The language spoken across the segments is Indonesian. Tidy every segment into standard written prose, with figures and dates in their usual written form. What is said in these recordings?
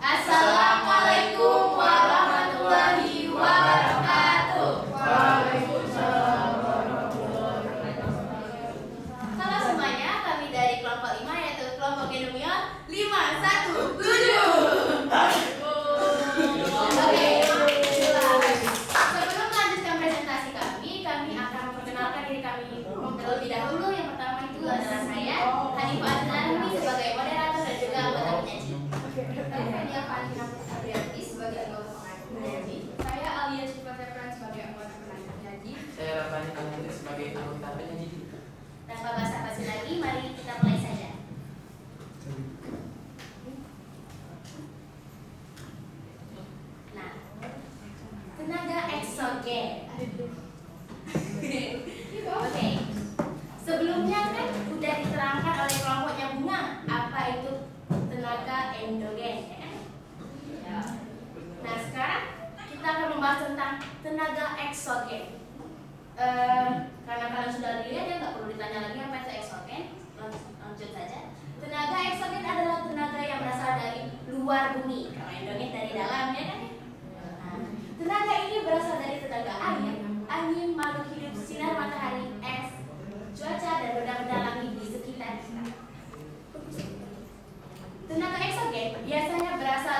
Assalamualaikum warahmatullahi wabarakatuh. Waalaikumsalam warahmatullahi wabarakatuh. Halo semuanya, kami dari kelompok 5 yaitu kelompok genomion 517. Oke, sebelum melanjutkan presentasi kami akan memperkenalkan diri kami terlebih dahulu. Yang pertama itu adalah saya, Hanifah Adnani sebagai moderator dan juga anggota penyaji. Saya Fania Abriati sebagai anggota penyaji. Saya Alia Syifa Sepran sebagai anggota penyaji. Saya Rabbani Alhamdulillah sebagai anggota penyaji. Tanpa basa-basi lagi, mari kita mulai saja. Nah, tenaga eksogen. Oke. Sebelumnya kan udah diterangkan oleh kelompoknya Bunga apa itu tenaga endogen, ya kan? Ya. Nah, sekarang kita akan membahas tentang tenaga eksogen. Karena kalian sudah lihat ya, nggak perlu ditanya lagi apa itu eksogen. Lanjut saja. Tenaga eksogen adalah tenaga yang berasal dari luar bumi. Kalau endogen dari dalam, ya kan? Nah, tenaga ini berasal dari tenaga air, angin, makhluk hidup, sinar matahari, es, cuaca, dan benda-benda langit di sekitar kita. Tenaga eksogen biasanya berasal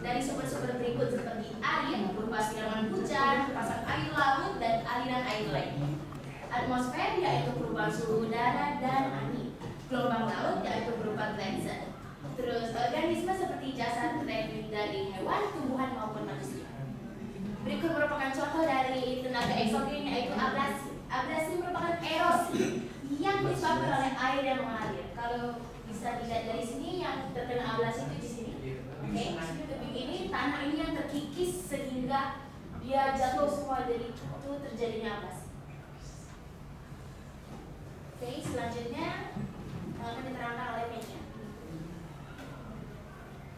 dari sumber-sumber berikut seperti air berupa siraman hujan, pasang air laut, dan aliran air lain. Atmosfer yaitu perubahan suhu udara dan angin. Gelombang laut yaitu berupa gletser. Terus organisme seperti jasad terdiri dari hewan, tumbuhan maupun manusia. Berikut merupakan contoh dari tenaga eksogen yaitu abrasi. Abrasi merupakan erosi yang disebabkan oleh air yang mengalir. Kalau bisa dilihat dari sini yang terkena abrasi itu di sini. Oke, tebing ini tanah ini yang terkikis sehingga dia jatuh semua, jadi itu terjadinya abrasi. Oke, selanjutnya akan diterangkan oleh Menya.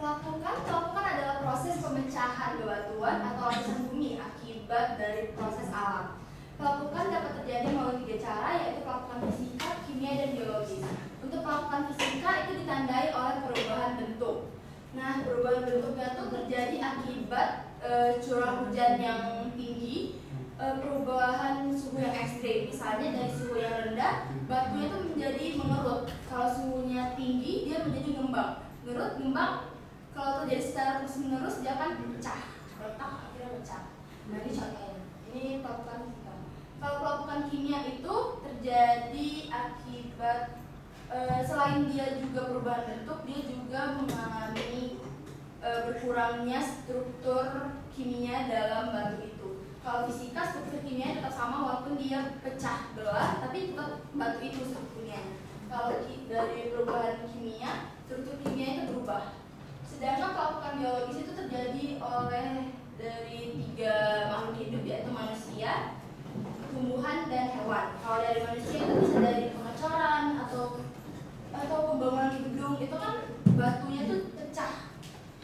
Pelapukan adalah proses pemecahan bebatuan atau lapisan bumi akibat dari proses alam. Pelapukan dapat terjadi melalui 3 cara, yaitu pelapukan fisika, kimia, dan biologis. Untuk pelapukan fisika itu ditandai oleh perubahan bentuk. Nah, perubahan bentuknya itu terjadi akibat curah hujan yang tinggi, perubahan suhu yang ekstrim. Misalnya dari suhu yang rendah, batunya itu menjadi mengerut. Kalau suhunya tinggi, dia menjadi ngembang. Ngerut, ngembang. Kalau terjadi secara terus-menerus, dia akan pecah. Retak, akhirnya pecah. Nah, ini contohnya. Ini pelapukan fisika. Kalau pelapukan kimia itu terjadi akibat selain dia juga perubahan bentuk, dia juga mengalami berkurangnya struktur kimia dalam batu itu. Kalau fisika, struktur kimia tetap sama walaupun dia pecah belah, tapi tetap batu itu strukturnya. Kalau dari perubahan kimia, struktur kimia itu berubah. Sedangkan pelapukan biologis itu terjadi oleh dari 3 makhluk hidup, yaitu manusia, tumbuhan, dan hewan. Kalau dari manusia itu bisa dari pengecoran atau pembangunan gedung, itu kan batunya tuh pecah.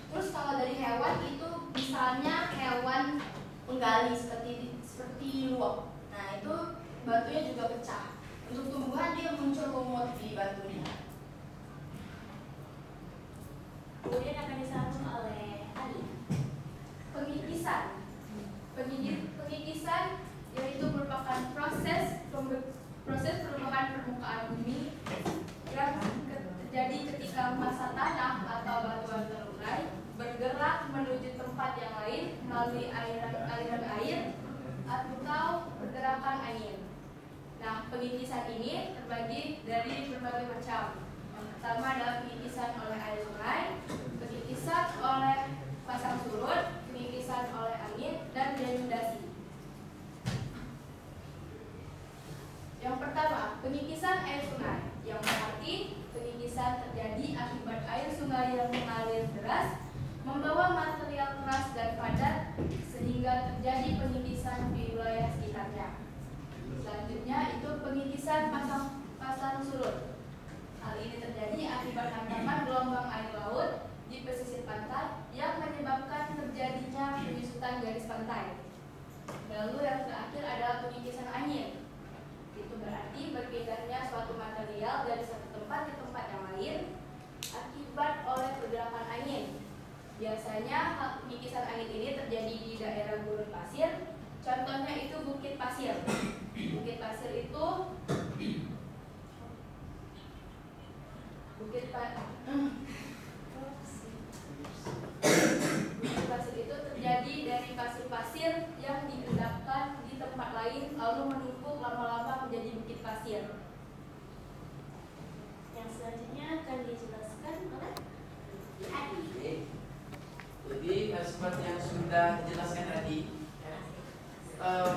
Terus kalau dari hewan itu misalnya hewan penggali seperti luwak. Nah, itu batunya juga pecah. Untuk tumbuhan dia muncul lumut di batunya. Kemudian akan disambung oleh Ali. Pengikisan. Pengikisan yaitu merupakan proses perubahan permukaan bumi yang terjadi ketika massa tanah atau batuan terurai bergerak menuju tempat yang lain melalui aliran air atau pergerakan angin. Nah, pengikisan ini terbagi dari berbagai macam. Yang pertama adalah pengikisan oleh air sungai, pengikisan oleh pasang surut, pengikisan oleh angin, dan inundasi. Yang pertama, pengikisan air sungai, yang berarti pengikisan terjadi akibat air sungai yang mengalir deras membawa material keras dan padat sehingga terjadi pengikisan di wilayah sekitarnya. Selanjutnya itu pengikisan pasang surut. Hal ini terjadi akibat hantaman gelombang air laut Biasanya kikisan angin ini terjadi di daerah gurun pasir. Contohnya itu Bukit Pasir. Bukit Pasir itu Bukit Pasir itu terjadi dari pasir-pasir yang diendapkan di tempat lain lalu menumpuk lama-lama menjadi bukit pasir. Yang selanjutnya akan dijelaskan oleh Adi. Jadi seperti yang sudah dijelaskan tadi,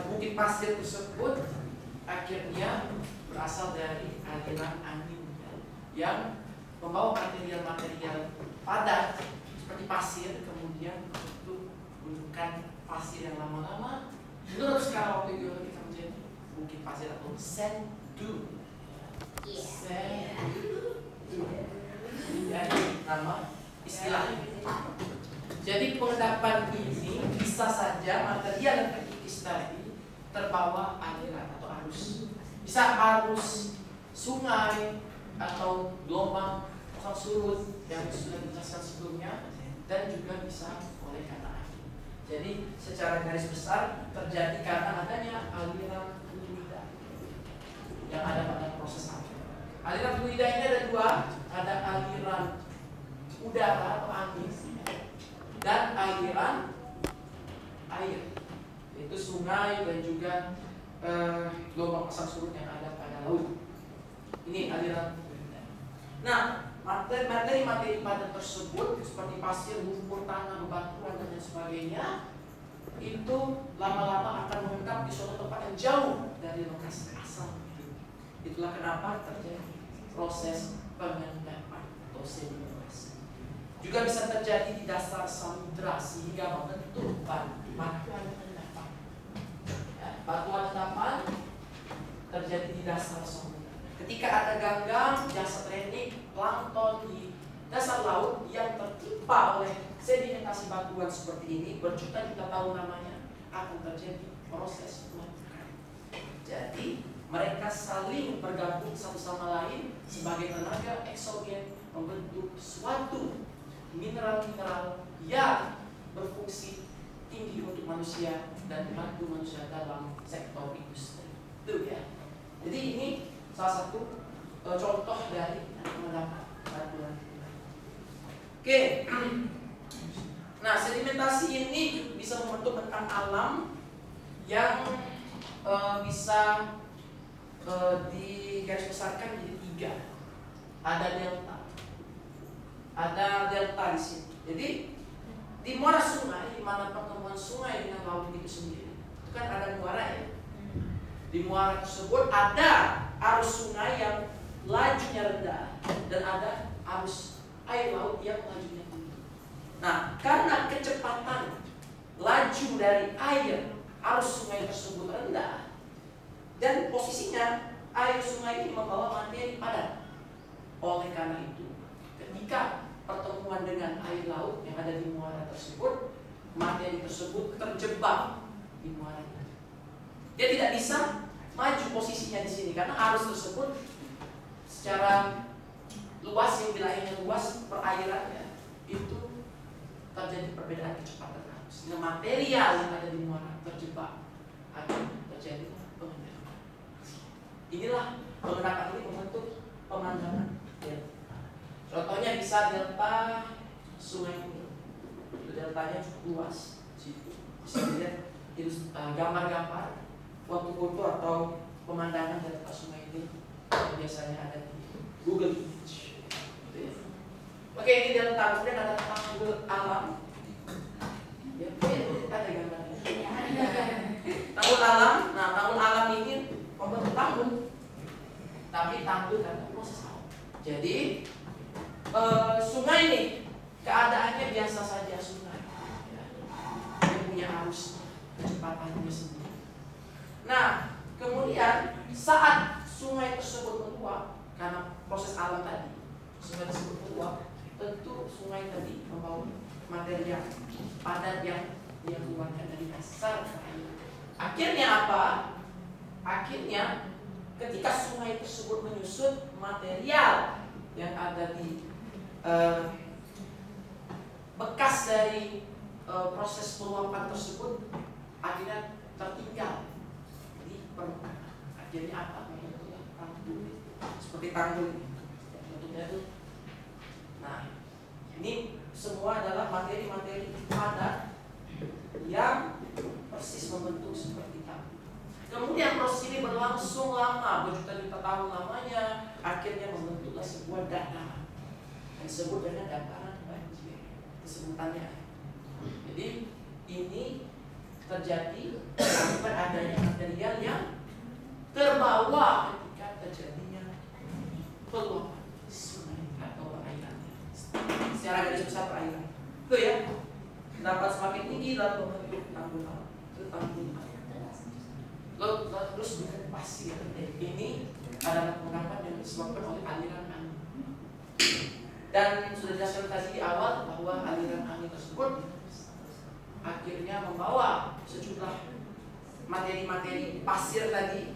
bukit pasir tersebut akhirnya berasal dari aliran angin yang membawa material-material padat seperti pasir, kemudian itu gundukan pasir yang lama-lama menurut skala waktu geologi menjadi bukit pasir atau sand dune. Sand dune. Jadi nama istilah. Jadi pengendapan ini bisa saja material yang terkikis tadi terbawa aliran atau arus. Bisa arus sungai atau gelombang pasang surut yang sudah dijelaskan sebelumnya, dan juga bisa oleh karena angin. Jadi secara garis besar terjadi karena adanya aliran fluida yang ada pada proses angin. Aliran fluida ini ada dua, ada aliran udara atau angin dan aliran air, yaitu sungai dan juga gelombang pasang surut yang ada pada laut. Ini aliran fluida. Nah, materi-materi padat tersebut seperti pasir, lumpur, tanah, bebatuan dan lain sebagainya itu lama-lama akan mengendap di suatu tempat yang jauh dari lokasi asal. Itulah kenapa terjadi proses pengendapan atau sedimentasi. Juga bisa terjadi di dasar samudra sehingga membentuk batuan endapan. Batuan endapan terjadi di dasar samudra. Ketika ada ganggang, jasa teknik, plankton di dasar laut yang tertimpa oleh sedimentasi batuan seperti ini berjuta-juta tahun lamanya, akan terjadi proses pelapukan. Jadi mereka saling bergabung satu sama lain sebagai tenaga eksogen membentuk suatu mineral-mineral yang berfungsi tinggi untuk manusia dan membantu manusia dalam sektor industri. Itu ya. Jadi ini salah satu contoh dari pengendapan batuan. Oke. Nah, sedimentasi ini bisa membentuk bentang alam yang bisa digarisbesarkan menjadi tiga. Ada delta di sini. Jadi di muara sungai, di mana pertemuan sungai dengan laut itu sendiri, itu kan ada muara ya. Di muara tersebut ada arus sungai yang lajunya rendah dan ada arus air laut yang lajunya tinggi. Nah, karena kecepatan laju dari air arus sungai tersebut rendah dan posisinya air sungai ini membawa materi padat. Oleh karena itu, ketika pertemuan dengan air laut yang ada di muara tersebut, materi tersebut terjebak di muara itu. Dia tidak bisa maju posisinya di sini karena arus tersebut secara luas, yang wilayahnya luas, perairannya itu terjadi perbedaan kecepatan arus. Dengan material yang ada di muara terjebak, akan terjadi pengendapan. Inilah pengendapan ini membentuk pemandangan delta. Contohnya bisa delta Sungai Nil. Itu deltanya cukup luas. Bisa dilihat gambar-gambar, foto-foto atau pemandangan delta Sungai Nil yang biasanya ada di Google Image. Oke, ini delta, kemudian ada tanggul alam. Ya, ada gambarnya. Tanggul alam. Nah, tanggul alam ini membentuk tanggul, tapi tanggul karena proses alam. Jadi sungai ini keadaannya biasa saja sungai. Dia punya arus kecepatannya sendiri. Nah, kemudian saat sungai tersebut meluap karena proses alam tadi, sungai tersebut meluap, tentu sungai tadi membawa materi yang padat yang dia keluarkan dari dasar air. Akhirnya apa? Akhirnya ketika sungai tersebut menyusut, material yang ada di bekas dari proses peluapan tersebut akhirnya tertinggal di permukaan. Jadi apa? Tanggul, seperti tanggul ini. Bentuknya itu. Nah, ini semua adalah materi-materi padat yang persis membentuk seperti tanggul. Kemudian proses ini berlangsung lama, berjuta-juta tahun lamanya, akhirnya membentuklah sebuah dataran. Yang disebut dengan dataran banjir. Sebutannya. Jadi ini terjadi akibat adanya material yang terbawa ketika terjadinya peluapan sungai atau perairan. Secara garis besar perairan. Itu ya. Dapat semakin tinggi lalu membentuk tanggul laut. Itu tanggul laut. Terus bukan pasir. Ini adalah pengapan yang disebabkan oleh aliran angin. Dan sudah dijelaskan tadi di awal bahwa aliran angin tersebut akhirnya membawa sejumlah materi-materi pasir tadi,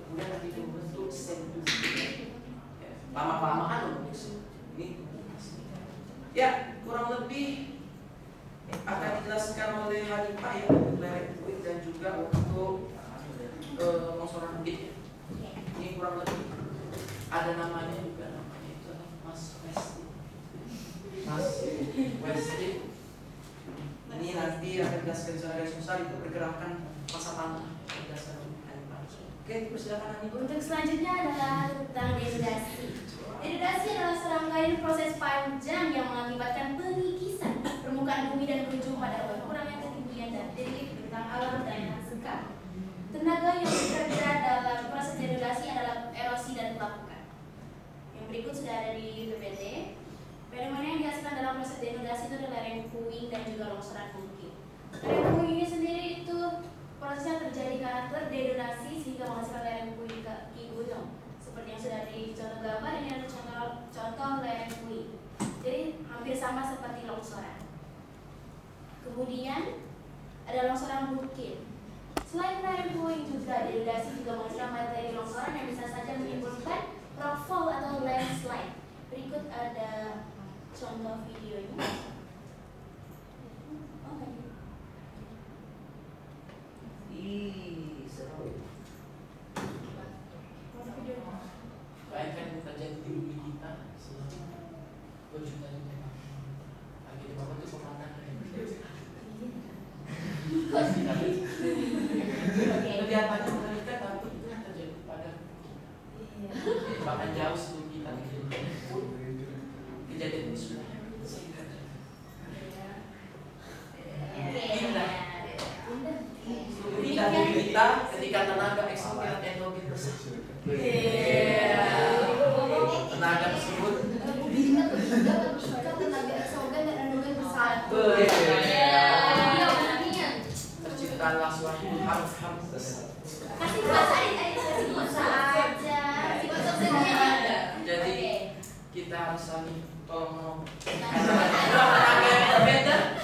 kemudian nanti membentuk sedimen. Lama-kelamaan membentuk ini. Ya, kurang lebih akan dijelaskan oleh Hanifah ya, lereng bukit dan juga untuk longsoran bukit. Ini kurang lebih ada namanya juga, namanya itu Mas Westi. Mas Westi. Ini nanti akan dijelaskan secara garis besar itu pergerakan masa tanah berdasarkan Hanifah. Oke, persilakan Hanifah. Untuk selanjutnya adalah tentang denudasi. Denudasi adalah serangkaian proses panjang yang mengakibatkan pengikisan permukaan bumi dan berujung pada berkurangnya ketinggian dan debit bentang alam dan sekam. Tenaga yang bekerja dalam proses denudasi adalah erosi dan pelapukan. Yang berikut sudah ada di PPT. Fenomena yang dihasilkan dalam proses denudasi itu adalah lereng puing dan juga longsoran bukit. Lereng puing ini sendiri itu prosesnya terjadi karena terdenudasi sehingga menghasilkan lereng puing kaki gunung. Seperti yang sudah dicontoh gambar, ini ada contoh lereng puing. Jadi hampir sama seperti longsoran. Kemudian ada longsoran bukit. Selain lereng puing juga denudasi juga menghasilkan materi longsoran yang bisa saja menimbulkan rockfall atau landslide. Berikut ada contoh videonya. Seru. Bayangkan yang terjadi di bumi kita berjuta-juta tahun. Akhirnya bapak itu pemandangan. Kelihatannya mengerikan, tapi itu yang terjadi pada bahkan jauh sebelum kita kejadian ini sudah indah bagi kita ketika tenaga eksogen dan endogen bersatu. Tenaga tersebut tenaga eksogen dan endogen bersatu. terciptalah suatu harf-harf Kasih bahasa aja. Jadi kita harus saling tolong menolong. Tenaga yang berbeda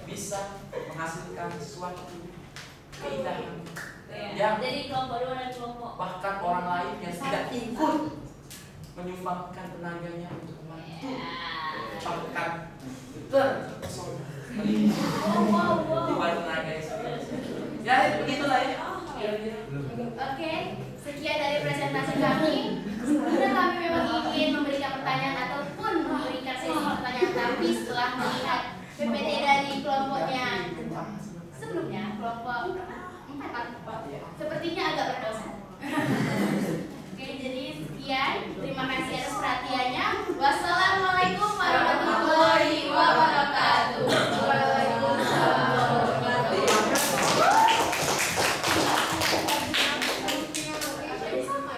bisa menghasilkan suatu keindahan yang Jadi kelompok dua dan kelompok. bahkan orang lain yang tidak ikut menyumbangkan tenaganya untuk membantu bahkan terpesona di balik tenaga yang sendiri. Ya begitulah ya. Oke, sekian dari presentasi kami. Sebenarnya kami memang ingin memberikan pertanyaan ataupun memberikan sesi pertanyaan, tapi setelah melihat PPT dari kelompoknya sebelumnya, kelompok 4